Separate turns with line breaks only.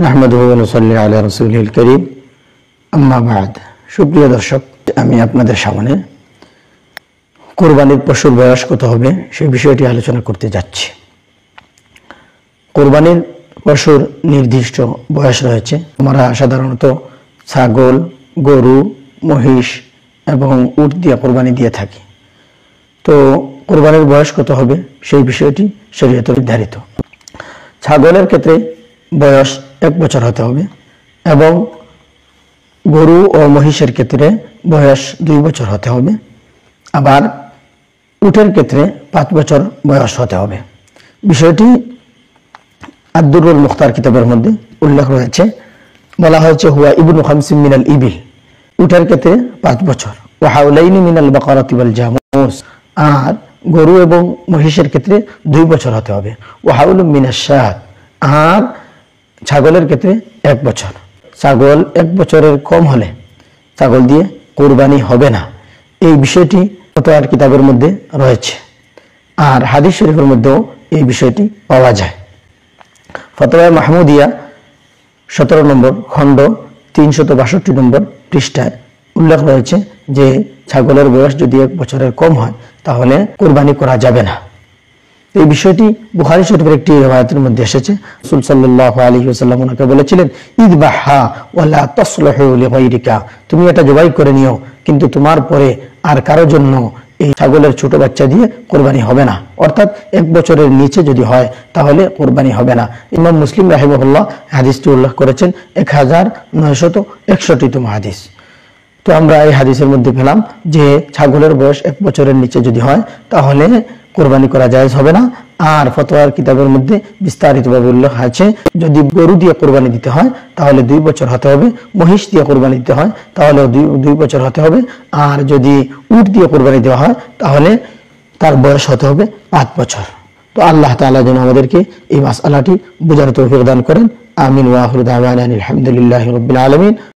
নাহমাদুহু ওয়া নুসাল্লি আলা রাসূলিল কারীম আম্মা বা'দ। সুপ্রিয় দর্শক, আমি আপনাদের সামনে কুরবানির পশুর বয়স কত হবে সেই বিষয়টি আলোচনা করতে যাচ্ছি। কুরবানির পশুর নির্দিষ্ট বয়স রয়েছে। আমরা সাধারণত ছাগল, গরু, মহিষ এবং উট দিয়ে কুরবানি দিয়ে থাকি। তো কুরবানির বয়স কত হবে সেই বিষয়টি শরীয়তে নির্ধারিত। ছাগলের ক্ষেত্রে বয়স 1 বছর হতে হবে এবং গরু ও মহিষের ক্ষেত্রে বয়স 2 বছর হতে হবে। আবার উটের ক্ষেত্রে 5 বছর বয়স হতে হবে। বিষয়টি আদ-দুররুল মুখতার কিতাবের মধ্যে উল্লেখ রয়েছে। বলা হয়েছে হুয়া ইবনু খামসিন মিনাল ইবিল, উটের ক্ষেত্রে 5 বছর, ওয়া হাওলাইনি মিনাল বাকারাতি ওয়াল জামুস, আর গরু এবং মহিষের ক্ষেত্রে 2 বছর হতে হবে, ওয়া হাওলুম মিনাশ শাত, আর ছাগলের ক্ষেত্রে 1 বছর। ছাগল 1 বছরের কম হলে ছাগল দিয়ে কুরবানি হবে না, এই বিষয়টি ফতোয়ার কিতাবের মধ্যে রয়েছে। আর হাদিস শরীফের মধ্যেও এই বিষয়টি পাওয়া যায়। ফতোয়া মাহমুদিয়া 17 নম্বর খণ্ড 362 নম্বর পৃষ্ঠায় উল্লেখ রয়েছে যে ছাগলের বয়স যদি 1 বছরের কম হয় তাহলে কুরবানি করা যাবে না। এই বিষয়টি বুখারী শরীফের একটি riwayতের মধ্যে এসেছে। রাসূল সাল্লাল্লাহু আলাইহি ওয়াসাল্লাম ওনাকে বলেছিলেন, ইযবাহা ওয়া লা তাসলুহু লিগায়রিকা, তুমি এটা জবাই করে নিও কিন্তু তোমার পরে আর কারো জন্য এই ছাগলের ছোট বাচ্চা দিয়ে কুরবানি হবে না। অর্থাৎ 1 বছরের নিচে যদি হয় তাহলে কুরবানি হবে না। ইমাম মুসলিম রাহিমাহুল্লাহ হাদিসটি উল্লেখ করেছেন 1961তম হাদিস। তো আমরা এই হাদিসের মধ্যে পেলাম যে ছাগলের বয়স 1 বছরের নিচে যদি হয় তাহলে কুরবানি করা জায়েজ হবে না। আর ফতোয়ার কিতাবের মধ্যে বিস্তারিতভাবে উল্লেখ আছে যদি গরু দিয়ে কুরবানি দিতে হয় তাহলে 2 বছর হতে হবে, মহিষ দিয়ে কুরবানি দিতে হয় তাহলে 2 বছর হতে হবে, আর যদি উট দিয়ে কুরবানি দেওয়া হয় তাহলে তার বয়স হতে হবে 5 বছর। তো আল্লাহ তাআলা যেন আমাদেরকে এই মাসআলাটি বোঝার তৌফিক দান করেন। আমিন ওয়া আখিরু দাওয়ানা আলহামদুলিল্লাহি রাব্বিল আলামিন।